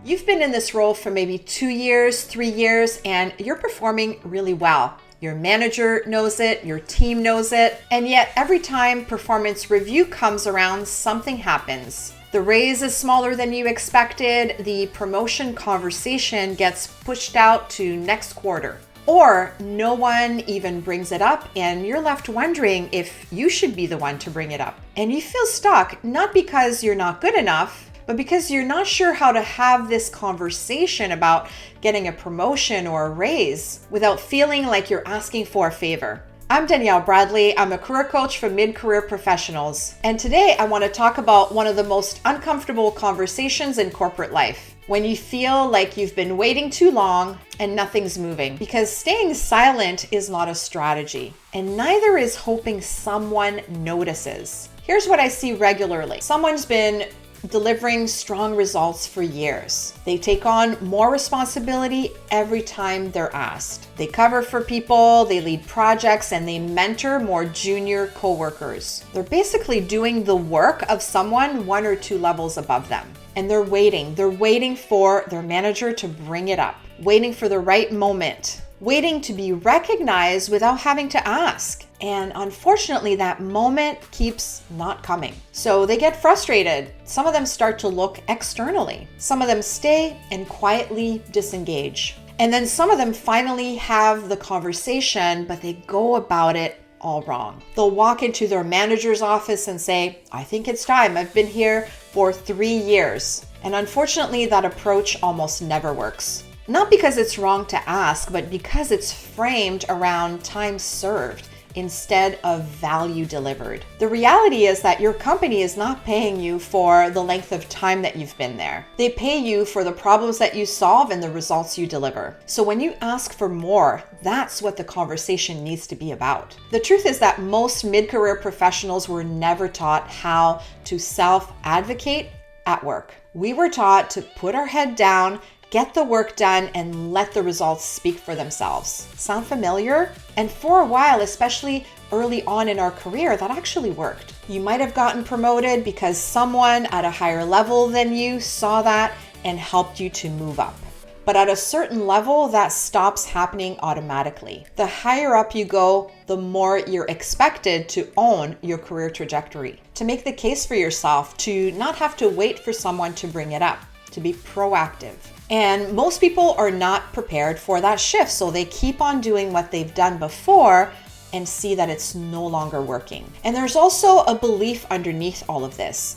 You've been in this role for maybe 2 years, 3 years, and you're performing really well. Your manager knows it, your team knows it, and yet every time performance review comes around, something happens. The raise is smaller than you expected, the promotion conversation gets pushed out to next quarter. Or no one even brings it up, and you're left wondering if you should be the one to bring it up. And you feel stuck, not because you're not good enough, but because you're not sure how to have this conversation about getting a promotion or a raise without feeling like you're asking for a favor. I'm Danielle Bradley. I'm a career coach for mid-career professionals. And today I want to talk about one of the most uncomfortable conversations in corporate life. When you feel like you've been waiting too long and nothing's moving. Because staying silent is not a strategy, and neither is hoping someone notices. Here's what I see regularly. Someone's been delivering strong results for years. They take on more responsibility every time they're asked. They cover for people, they lead projects, and they mentor more junior coworkers. They're basically doing the work of someone 1 or 2 levels above them. And they're waiting for their manager to bring it up, waiting for the right moment, waiting to be recognized without having to ask. And unfortunately, that moment keeps not coming. So they get frustrated. Some of them start to look externally. Some of them stay and quietly disengage. And then some of them finally have the conversation, but they go about it all wrong. They'll walk into their manager's office and say, "I think it's time. I've been here for 3 years." And unfortunately, that approach almost never works. Not because it's wrong to ask, but because it's framed around time served instead of value delivered. The reality is that your company is not paying you for the length of time that you've been there. They pay you for the problems that you solve and the results you deliver. So when you ask for more, that's what the conversation needs to be about. The truth is that most mid-career professionals were never taught how to self-advocate at work. We were taught to put our head down, get the work done, and let the results speak for themselves. Sound familiar? And for a while, especially early on in our career, that actually worked. You might have gotten promoted because someone at a higher level than you saw that and helped you to move up. But at a certain level, that stops happening automatically. The higher up you go, the more you're expected to own your career trajectory, to make the case for yourself, to not have to wait for someone to bring it up, to be proactive. And most people are not prepared for that shift, so they keep on doing what they've done before and see that it's no longer working. And there's also a belief underneath all of this.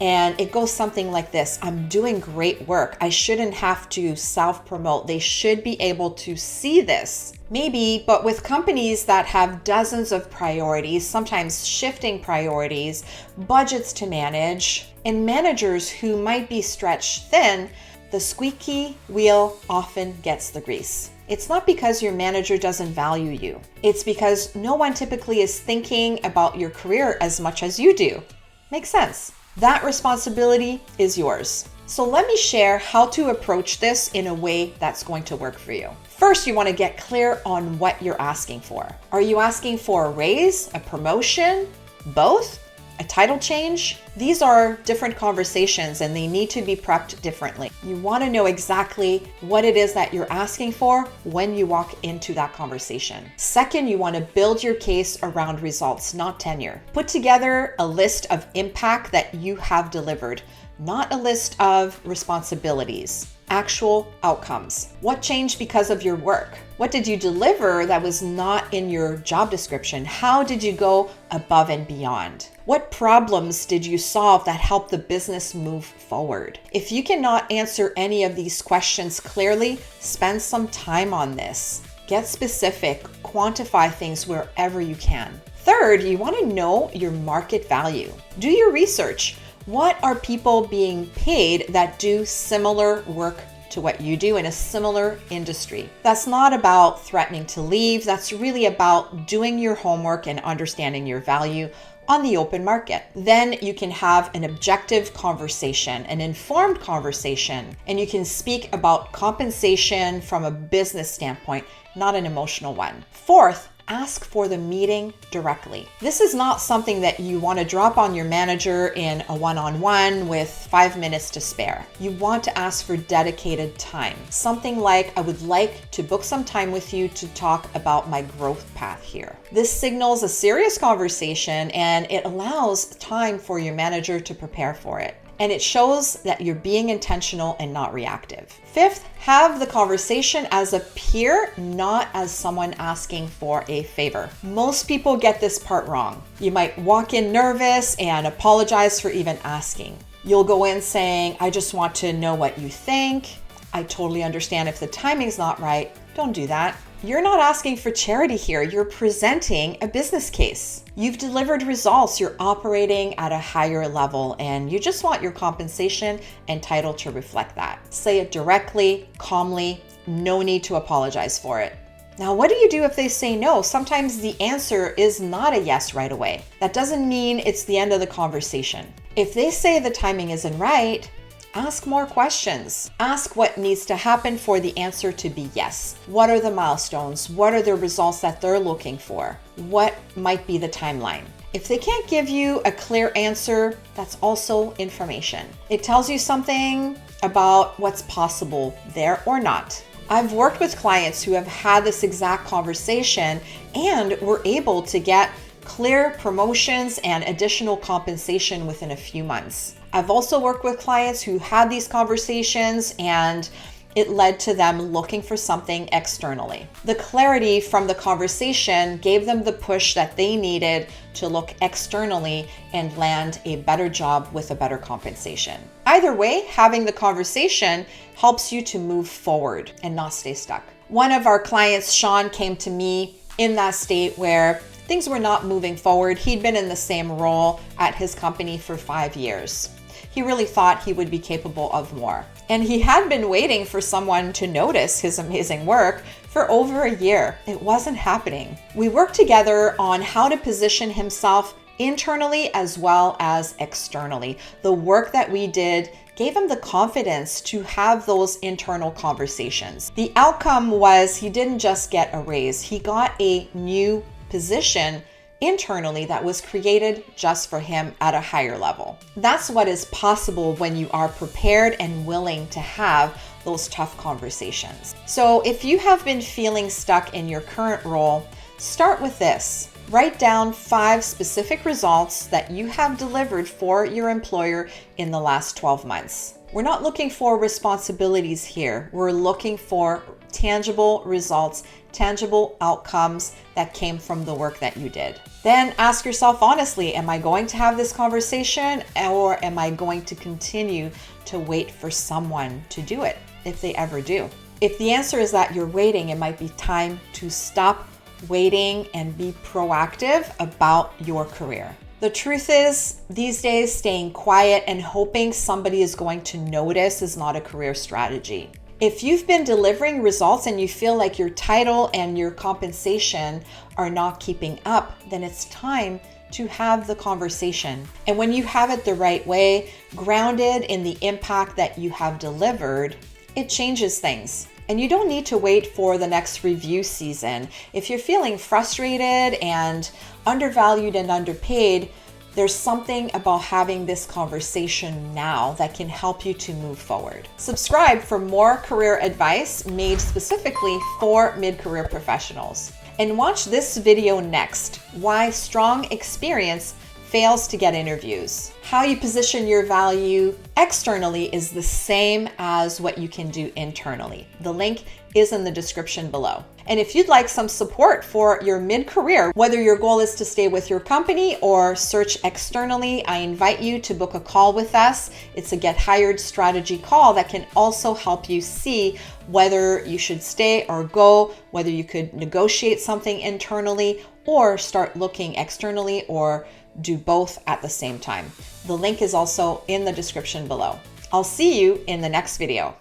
And it goes something like this: I'm doing great work. I shouldn't have to self-promote. They should be able to see this. Maybe, but with companies that have dozens of priorities, sometimes shifting priorities, budgets to manage, and managers who might be stretched thin, the squeaky wheel often gets the grease. It's not because your manager doesn't value you. It's because no one typically is thinking about your career as much as you do. Makes sense. That responsibility is yours. So let me share how to approach this in a way that's going to work for you. First, you want to get clear on what you're asking for. Are you asking for a raise, a promotion, both? A title change? These are different conversations and they need to be prepped differently. You want to know exactly what it is that you're asking for when you walk into that conversation. Second, you want to build your case around results, not tenure. Put together a list of impact that you have delivered, not a list of responsibilities. Actual outcomes. What changed because of your work? What did you deliver that was not in your job description? How did you go above and beyond? What problems did you solve that helped the business move forward? If you cannot answer any of these questions clearly, spend some time on this. Get specific, quantify things wherever you can. Third, you want to know your market value. Do your research. What are people being paid that do similar work to what you do in a similar industry? That's not about threatening to leave. That's really about doing your homework and understanding your value on the open market. Then you can have an objective conversation, an informed conversation, and you can speak about compensation from a business standpoint, not an emotional one. Fourth, ask for the meeting directly. This is not something that you want to drop on your manager in a one-on-one with 5 minutes to spare. You want to ask for dedicated time. Something like, I would like to book some time with you to talk about my growth path here. This signals a serious conversation and it allows time for your manager to prepare for it. And it shows that you're being intentional and not reactive. Fifth, have the conversation as a peer, not as someone asking for a favor. Most people get this part wrong. You might walk in nervous and apologize for even asking. You'll go in saying, I just want to know what you think. I totally understand if the timing's not right. Don't do that. You're not asking for charity here. You're presenting a business case. You've delivered results. You're operating at a higher level and you just want your compensation and title to reflect that. Say it directly, calmly, no need to apologize for it. Now, what do you do if they say no? Sometimes the answer is not a yes right away. That doesn't mean it's the end of the conversation. If they say the timing isn't right, ask more questions. Ask what needs to happen for the answer to be yes. What are the milestones? What are the results that they're looking for? What might be the timeline? If they can't give you a clear answer, that's also information. It tells you something about what's possible there or not. I've worked with clients who have had this exact conversation and were able to get clear promotions and additional compensation within a few months. I've also worked with clients who had these conversations and it led to them looking for something externally. The clarity from the conversation gave them the push that they needed to look externally and land a better job with a better compensation. Either way, having the conversation helps you to move forward and not stay stuck. One of our clients, Sean, came to me in that state where things were not moving forward. He'd been in the same role at his company for 5 years. He really thought he would be capable of more. And he had been waiting for someone to notice his amazing work for over a year. It wasn't happening. We worked together on how to position himself internally as well as externally. The work that we did gave him the confidence to have those internal conversations. The outcome was he didn't just get a raise, he got a new position internally that was created just for him at a higher level. That's what is possible when you are prepared and willing to have those tough conversations. So if you have been feeling stuck in your current role, start with this. Write down 5 specific results that you have delivered for your employer in the last 12 months. We're not looking for responsibilities here. We're looking for tangible results, tangible outcomes that came from the work that you did. Then ask yourself honestly, am I going to have this conversation or am I going to continue to wait for someone to do it if they ever do? If the answer is that you're waiting, it might be time to stop waiting and be proactive about your career. The truth is, these days, staying quiet and hoping somebody is going to notice is not a career strategy. If you've been delivering results and you feel like your title and your compensation are not keeping up, then it's time to have the conversation. And when you have it the right way, grounded in the impact that you have delivered, it changes things. And you don't need to wait for the next review season. If you're feeling frustrated and undervalued and underpaid, there's something about having this conversation now that can help you to move forward. Subscribe for more career advice made specifically for mid-career professionals. And watch this video next, why strong experience fails to get interviews. How you position your value externally is the same as what you can do internally. The link is in the description below. And if you'd like some support for your mid-career, whether your goal is to stay with your company or search externally, I invite you to book a call with us. It's a Get Hired strategy call that can also help you see whether you should stay or go, whether you could negotiate something internally or start looking externally or do both at the same time. The link is also in the description below. I'll see you in the next video.